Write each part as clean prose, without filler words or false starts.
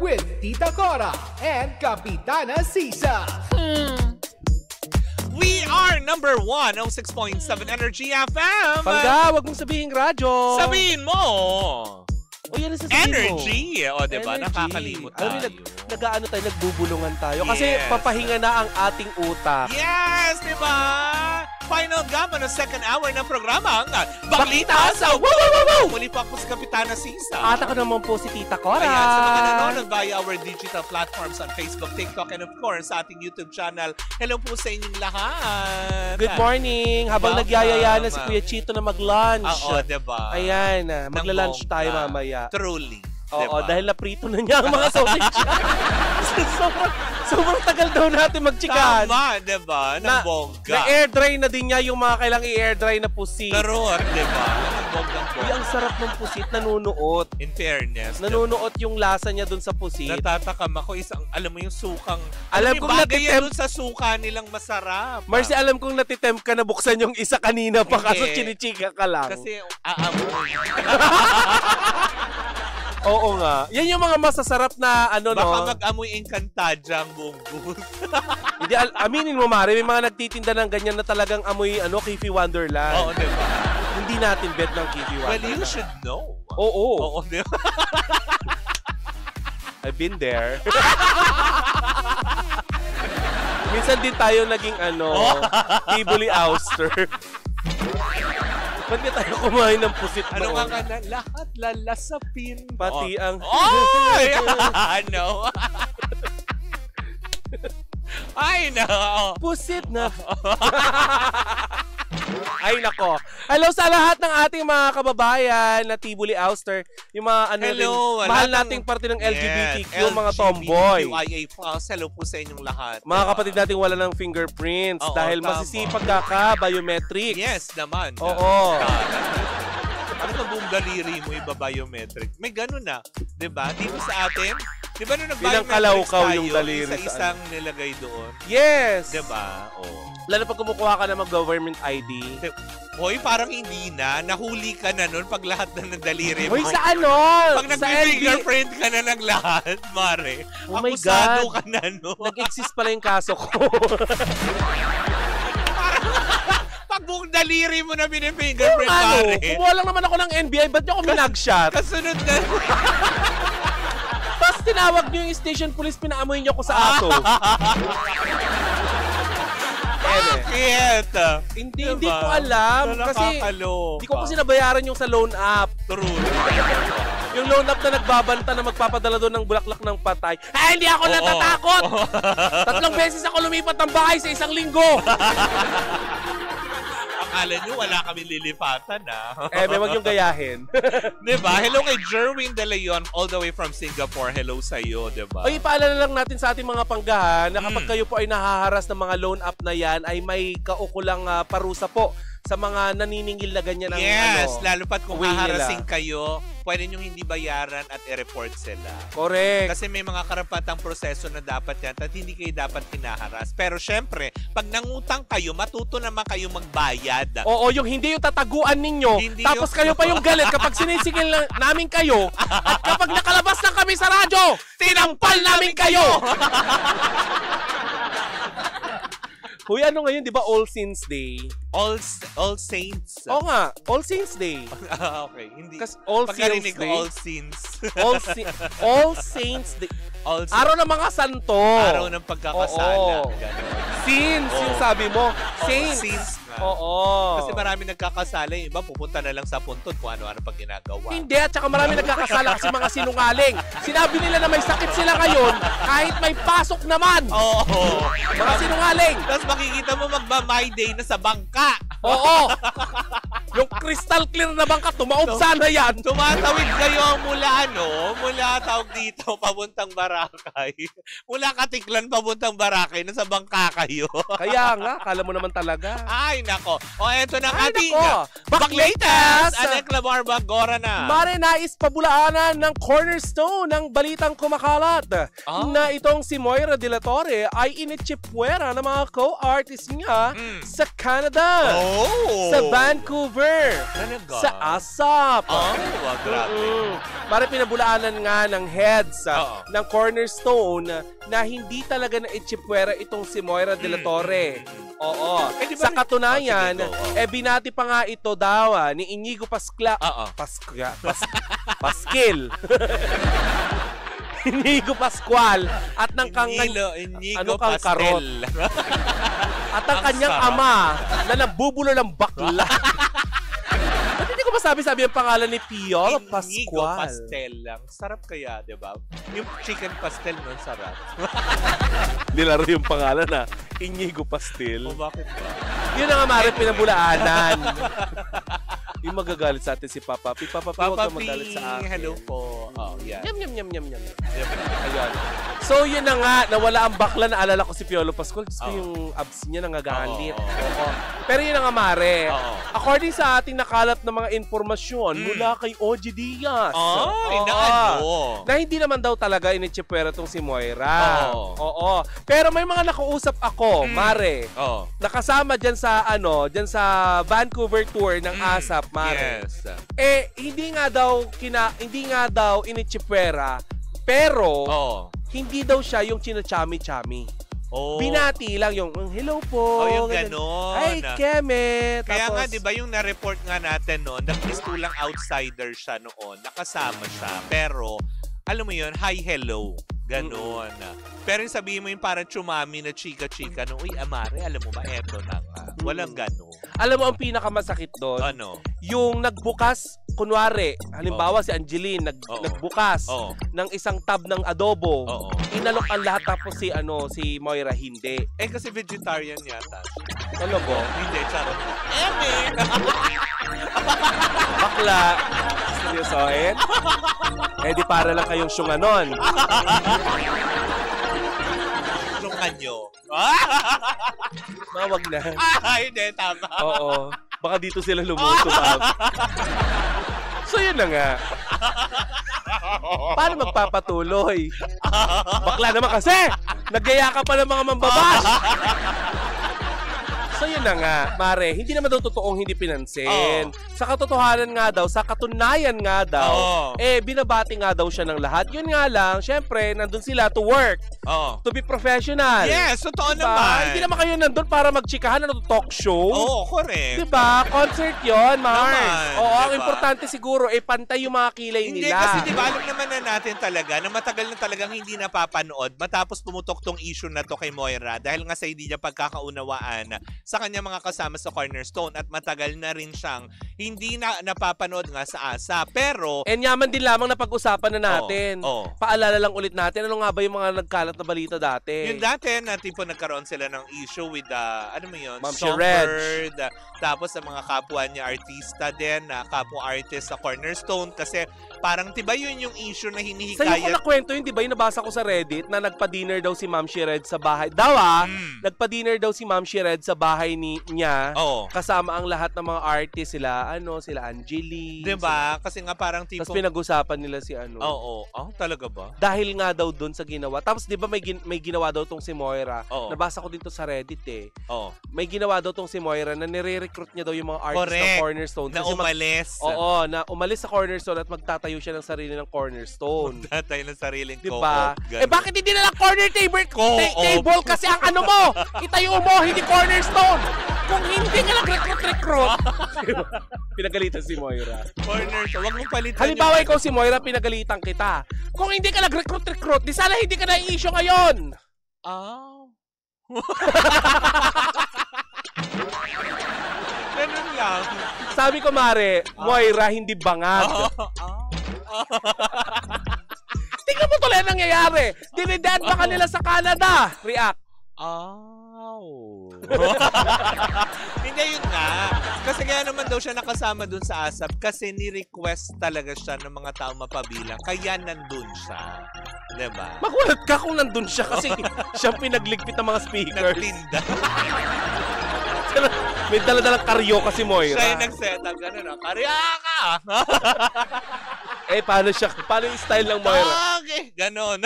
with Tita Cora and Kapitana Sisa. We are number 1, 06.7 Energy FM. Pangga, wag mong sabihin radyo. Sabihin mo. O yan ang sasabihin Energy. mo. O, diba? Energy. Nakakalimot tayo. Nag-aano tayo, nagbubulungan tayo. Kasi Yes. papahinga na ang ating utak. Yes, diba? Final gama ng second hour ng programa ang Balita sa Woo Woo Woo Woo! Muli po ako si Kapitana Sisa. At ako naman po si Tita Cora. Ayan, sa mga nanonood via our digital platforms on Facebook, TikTok, and of course, sa ating YouTube channel. Hello po sa inyong lahat. Good morning. Habang Welcome. nagyayaya na si Kuya Chito na mag-lunch. Oo, diba? Ayan, magla-lunch tayo bongga. mamaya. Truly. Oo, diba? dahil naprito na niya ang mga sausage. sobrang tagal daw natin magchikan. Tama, diba? Nang bongga. Na-air dry na din niya yung mga kailang i-air dry na pusit. Karoon, diba? Nang bonggang-bongga. Uy, ang sarap ng pusit, nanunuot. In fairness. Nanunuot yung lasa niya dun sa pusit. Natatakam ako alam mo yung sukang. Alam kong bagay yan natitempt. dun sa suka nilang masarap. Marcy, alam kong natitempt ka na buksan yung isa kanina pa kaso Hindi. chinichika ka lang. Kasi aamoy. Oo nga. Yan yung mga masasarap na Baka mag-amoy Encantadia ang buong booth. Hindi, aminin mo, Mari, may mga nagtitinda ng ganyan na talagang amoy Kifi Wonderland. Oo, diba? Hindi natin bet ng Kifi Wonderland. Well, you should know. Oo. Oo, diba? I've been there. Minsan din tayo naging Tivoli ouster. Ba't tayo kumain ng pusit Ano noon? nga na? Lahat lalasapin. Pati ang... Ay! Ano? Ay, no! Pusit na. Ay, nako. Hello sa lahat ng ating mga kababayan na Tivoli ouster. Yung mga mahal nating parte ng LGBTQ, mga tomboy. LGBTQIA+. Hello po sa inyong lahat. Mga kapatid nating wala ng fingerprints Oo, dahil tama. masisipag ka biometrics. Yes naman. Oo. Ano ka buong daliri mo iba-biometric? May ganun na. Diba? Dito sa atin, diba nung nag-biometrics kalawkaw tayo, yung daliri isa-isang nilagay doon? Yes. Diba? Oo. Lalo pag kumukuha ka na mag-government ID. Hoy, parang hindi na. Nahuli ka na nun pag lahat na ng daliri mo. Hoy, sa ano? Pag Sa nag-fingerprint ka na ng lahat, Mare. Oh my Akusado God. ka na, no? Nag-exist pala yung kaso ko. Pag buong daliri mo na binifingerprint, Mare. Kumuha lang naman ako ng NBI, ba't niyo ako minagshot? Kasunod na. Tapos tinawag niyo yung station police, pinaamoy niyo ako sa aso. Bakit? Hindi ko alam. Kasi hindi ko kasi nabayaran yung sa loan app. True. Yung loan app na nagbabanta na magpapadala doon ng bulaklak ng patay. Ay, hindi ako natatakot! 3 beses ako lumipat ng bahay sa 1 linggo. Akala nyo wala kami lilipatan, ha? May wag yung gayahin. Diba? Hello kay Jerwin De Leon all the way from Singapore. Hello sa'yo, diba? Ay, ipaalala lang natin sa ating mga panggahan na kapag kayo po ay nahaharas ng mga loan app na yan, ay may kaukulang parusa po sa mga naniningil na ganyan ng yes, lalo pat kung uwi haharassing nila. kayo, pwede nyo hindi bayaran at i-report sila. Correct. Kasi may mga karapatang proseso na dapat yan at hindi kayo dapat hinaharas. Pero syempre, pag nangutang kayo, matuto naman kayo magbayad. Oo, yung hindi yung tataguan ninyo, Hindi tapos yung- kayo pa yung galit kapag sinisigil namin kayo, at kapag nakalabas na kami sa radyo, tinampal namin kayo! Huy, ano ngayon, di ba All Saints Day? All Saints. Oo nga, All Saints Day. Okay, hindi. Kasi All Pagkarinig Saints ko, Day. All Saints. All Saints Day. All Saints. Araw ng mga santo. Araw ng pagkakasala. Oo. Ganon. Saints, yung sabi mo. Saints. Saints nga. Oo. Kasi marami nagkakasala. Yung iba pupunta na lang sa puntod kung ano-ano pag ginagawa. Hindi, at saka marami nagkakasala kasi mga sinungaling. Sinabi nila na may sakit sila ngayon kahit may pasok naman. Oo. Mga sinungaling. Tapos makikita mo magma-My Day na sa bangka. Oo. Yung crystal clear na bangka, tumaob sana yan. Tumatawid kayo mula tawag dito, papuntang Barakay. Mula Katiklan, papuntang Barakay, nasa bangka kayo. Kaya nga, kala mo naman talaga. Ay, nako. O, eto na Ay, ating nako. Baklatest! Baklatest! Alekla Barbagora na. Mare, nais pabulaanan ng cornerstone ng balitang kumakalat na itong si Moira De La Torre ay initsipwera ng mga co-artist niya sa Canada. Oh! Sa Vancouver. winner sa ASAP. Grabe. Mare, pinabulaanan nga ng heads ng Cornerstone na hindi talaga na itsipwera itong si Moira de la Torre. Oo. Sa katunayan, binati pa nga ito daw ni Inigo Pasquil. Inigo Pascual at ng Inigo Karot. At ang kanyang ama na nabubulo ng bakla. Ba't hindi ko masabi-sabi ang pangalan ni Pio Pascual? Inigo Pastel lang. Sarap kaya, di ba? Yung chicken pastel nun, sarap. Nilaro yung pangalan na Inigo Pastel. Bakit ba? Yun ang Mare, pinabulaanan. Yung magagalit sa atin si Papa P. Papa P, huwag kang magalit sa akin. Hello po. Yeah. Yum. Ayun. So, yun na nga, nawala ang bakla na alala ko si Piolo Pascual. Gusto ko yung abs niya nangagalit. Pero yun na nga, Mare. According sa ating nakalap na mga informasyon mula kay OG Diaz. Na hindi naman daw talaga initsipwera tong si Moira. Pero may mga nakausap ako, Mare. Nakasama dyan sa, Vancouver tour ng ASAP, Mare. Yes. Hindi nga daw initsipwera, pero hindi daw siya yung china-chami-chami. Binati lang yung, hello po. Yung gano'n. Hi, Keme. Kaya nga, di ba yung na-report nga natin noon, nagpistulang outsider siya noon, nakasama siya, pero, alam mo yun, hi, hello. Ganon. Pero yung sabihin mo yung parang chumami na chika-chika, uy, Amare, alam mo ba, eto na nga. Walang gano'n. Alam mo ang pinakamasakit doon? Ano? Yung nagbukas, kunwari, halimbawa si Angeline, nagbukas ng isang tab ng adobo. Inalok ang lahat tapos si Moira hindi. Kasi vegetarian yata. Talaga? Hindi, charot. Bakla. Seryosohin? Di para lang kayong syunganon. Syunganyo. Mawag na. Hindi, tama. Oo. Baka dito sila lumuto. So, yun na nga. Paano magpapatuloy? Bakla naman kasi! Nagyaya ka pa ng mga mambabash! So yun na nga, Mare, hindi naman daw totoong hindi pinansin. Sa katotohanan nga daw, sa katunayan nga daw, binabati nga daw siya ng lahat. Yun nga lang, syempre, nandun sila to work. To be professional. Yes, totoo diba? naman. Hindi naman kayo nandun para magchikahan na talk show. Correct. Diba? Concert yun, Mars. Diba? Ang importante siguro, pantay yung mga kilay hindi, nila. Kasi diba, alam naman na natin talaga na matagal na talagang hindi napapanood matapos pumutok tong issue na to kay Moira dahil nga sa hindi niya pagkakaunawaan sa kanya mga kasama sa Cornerstone at matagal na rin siyang hindi na napapanood nga sa ASA. Pero yaman din lamang na pag-usapan na natin. Paalala lang ulit natin, ano nga ba yung mga nagkalat na balita dati? Yung dati na tipo nagkaroon sila ng issue with ano mo yun? Ma'am Songbird. Tapos sa mga kapwa niya artista din, kapwa artist sa Cornerstone kasi parang diba yun yung issue na hinihikayat. Sa'yo ko nakwento yun, diba yung nabasa ko sa Reddit na nagpa-dinner daw si Ma'am Shired sa bahay. Nagpa-dinner daw si Ma'am Shired sa bahay niya. Kasama ang lahat ng mga artist sila, sila Angeli. Diba? Kasi nga parang tipo... Tapos pinag-usapan nila si talaga ba? Dahil nga daw dun sa ginawa. Tapos diba may ginawa daw tong si Moira. Nabasa ko din to sa Reddit May ginawa daw tong si Moira na nire-recruit niya daw yung mga artist ng Cornerstone. Na umalis. Na umalis sa Cornerstone at magtatayo siya ng sarili ng Cornerstone. Magtatayo ng sariling diba? Bakit hindi na lang corner table? Table kasi ang mo! Itayo mo, hindi Cornerstone! Kung hindi ka nag-recruit. Pinagalitan si Moira. Cornerstone, wag mong palitan. Halimbawa ikaw si Moira, pinagalitan kita. Kung hindi ka nag-recruit, di sana hindi ka na-issue ngayon. Ganun lang. Sabi ko, Mare, Moira, hindi bangag. Tingnan mo tuloy ang nangyayari. Dinidad ba kanila sa Canada? React. Hindi, yun nga. Kasi kaya naman daw siya nakasama dun sa ASAP kasi ni-request talaga siya ng mga tao mapabilang. Kaya nandun siya. Diba? Magulat ka kung nandun siya kasi siyang pinagligpit ng mga speakers. Nagtinda. May dala-dalang karyo kasi Moira. Siya yung nag-set up. Gano'n, karya ka! Paano yung style ng Moira? Okay, gano'n.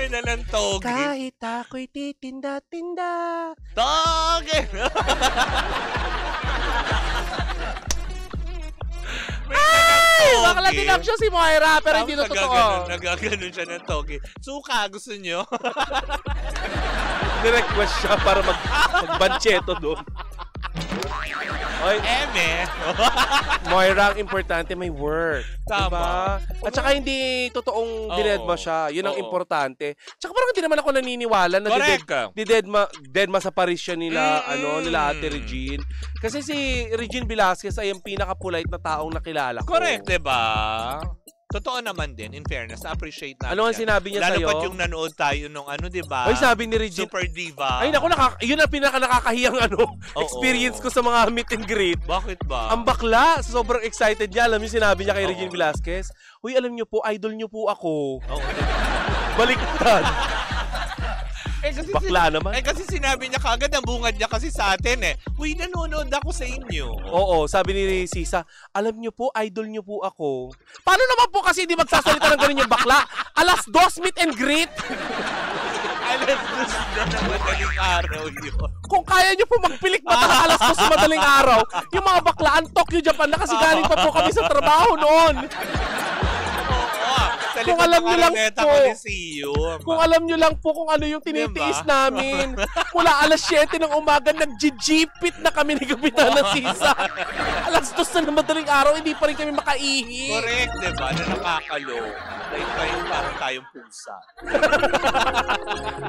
May nalantogi. Kahit ako'y titinda-tinda. Togi! Ay! Bakla tinap siya si Moira, pero hindi na totoo. Nagaganon siya ng togi. Suka, gusto nyo? Ni-request siya para mag-bancheto doon. Oy, Eme! Moira, ang importante may work. Tama. Diba? At saka hindi totoong dinedma siya. Yun ang importante. Tsaka parang hindi naman ako naniniwala na didedma sa Paris siya nila, nila Ate Regine. Kasi si Regine Velasquez ay ang pinaka-polite na taong nakilala ko. Correct, diba? Totoo naman din, in fairness, na-appreciate natin. Ano ang sinabi niya sa'yo? Lalo pat yung nanood tayo nung diba? Ay, sabi ni Regine. Super Diva. Ay, naku, yun ang pinaka-nakakahiyang experience ko sa mga meet and greet. Bakit ba? Ang bakla, sobrang excited niya. Alam niyo, sinabi niya kay Regine Velasquez, uy, alam niyo po, idol niyo po ako. Baliktad. Bakla naman. Kasi sinabi niya kagad, ang bungad niya kasi sa atin Uy, nanonood ako sa inyo. Oo, sabi ni Sisa, alam niyo po, idol niyo po ako. Paano naman po kasi hindi magsasalita ng ganun yung bakla? Alas 2 meet and greet. Alas 2 na madaling araw yun. Kung kaya niyo po magpilik mata ng alas 2 sa madaling araw, yung mga baklaan, Tokyo, Japan na kasi galing pa po kami sa trabaho noon. Kung alam nyo lang po, kung alam nyo lang po kung ano yung tinitiis namin. Mula alas 7 ng umaga, nag-jipit na kami ni Kapitana Sisa. Alas 2 na madaling araw, hindi pa rin kami makaihi. Correct, diba? Na nakakalo. Like tayong parang tayong pusa.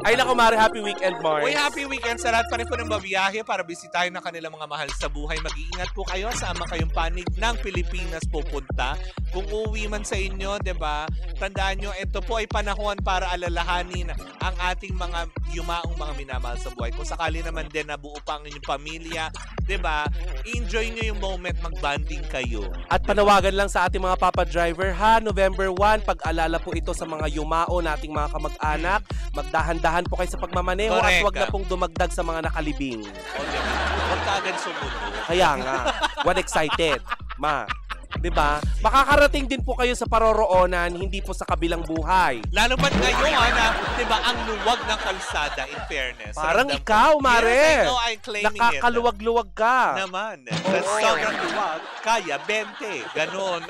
Ay naku, Mari, happy weekend, Mars. Uy, happy weekend sa lahat pa rin po ng babiyahe para bisitahin ng kanilang mga mahal sa buhay. Mag-iingat po kayo, sama kayong panig ng Pilipinas pupunta. Kung uuwi man sa inyo, diba? Tandaan nyo, ito po ay panahon para alalahanin ang ating mga yumaong mga minamahal sa buhay. Kung sakali naman din na buo pa ang inyong pamilya, diba? Enjoy nyo yung moment, mag-banding kayo. At panawagan lang sa ating mga Papa Driver ha, November 1, pag-alala po ito sa mga yumao nating mga kamag-anak. Magdahan-dahan po kayo sa pagmamaneho. Correct. At huwag na pong dumagdag sa mga nakalibing. Okay. Huwag ka agad sumunod. Kaya nga, what excited, ma. Diba? Makakarating din po kayo sa paroroonan, hindi po sa kabilang buhay. Lalo pat ngayon, diba, ang luwag ng kalsada, in fairness. Parang ikaw, Mare. Yes, I know, I'm claiming Nakakaluwag-luwag ka. Naman. Sa sobrang luwag, kaya 20. Ganon.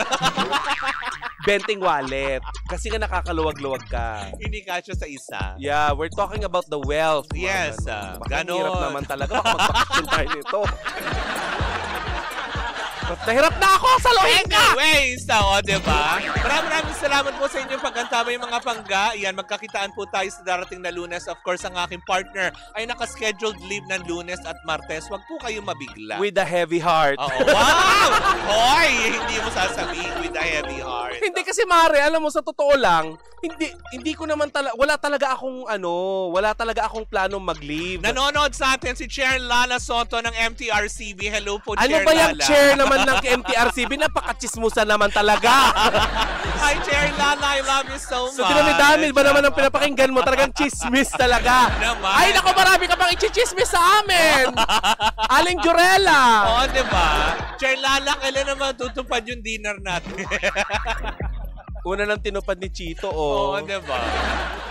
20 wallet. Kasi nga nakakaluwag-luwag ka. Hindi kasya sa isa. Yeah, we're talking about the wealth. Yes, ganon. Hirap naman talaga. Baka magbakasyon tayo nito. Nahirap na ako! Saluhin ka! Anyways, diba? Maraming salamat po sa inyong pagkantabay mga pangga. Yan, magkakitaan po tayo sa darating na Lunes. Of course, ang aking partner ay nakascheduled leave ng Lunes at Martes. Huwag po kayong mabigla. With a heavy heart. Wow! Hoy! Hindi mo sasabihin with a heavy heart. Hindi kasi, Mare, alam mo, sa totoo lang, hindi ko naman wala talaga akong planong mag-leave. Nanonood sa atin si Chair Lala Soto ng MTRCB. Hello po, Chair Lala. Ano ba yung chair naman ng MTRCB? Napaka-chismusa naman talaga. Hi, Chair Lala. I love you so much. So, dinami-dami ba naman ang pinapakinggan mo? Talagang chismis talaga. Naman. Ay, naku, marami ka pang i-chismis sa amin. Aling Jurella. Oo, diba? Chair Lala, kailan naman tutupad yung dinner natin? Una lang tinupad ni Chito, Oo, diba?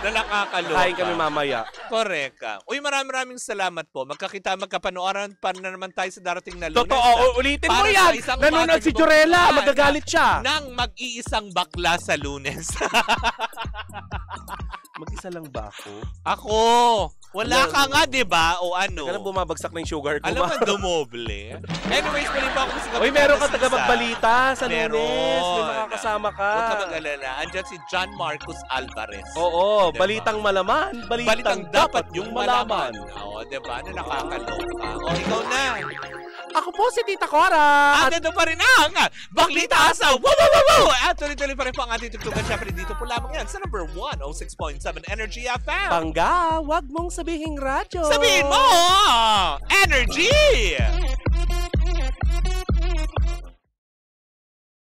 Na nakakaloka. Kain kami mamaya. Correct ka. Uy, maraming salamat po. Magkapanooran pa na naman tayo sa darating na Lunes. Totoo, ulitin mo yan. Nanonood si Jurella, magagalit siya. Nang mag-iisang bakla sa Lunes. Mag-isa lang ba ako? Ako! Wala ka nga, diba? O ano? Kaya bumabagsak na yung sugar ko. Alam mo, dumoble. Anyways, muli po ako sa Uy, meron ka tagapagbalita sa Lunes. May makakasama ka. Huwag ka mag-alala. Andyan si John Marcos Alvarez. Oo, diba? Balitang malaman. Balitang dapat yung malaman. Oo, diba? Na nakakaloka. O, ikaw na. Ako po si Tita Cora. At ito pa rin ang Baklita sa Wow! At tuloy-tuloy pa rin po ang ating tugtugan. Siyempre, dito po lamang yan sa number 106.7 Energy FM. Pangga, wag mong sabihing radyo. Sabihin mo! Energy!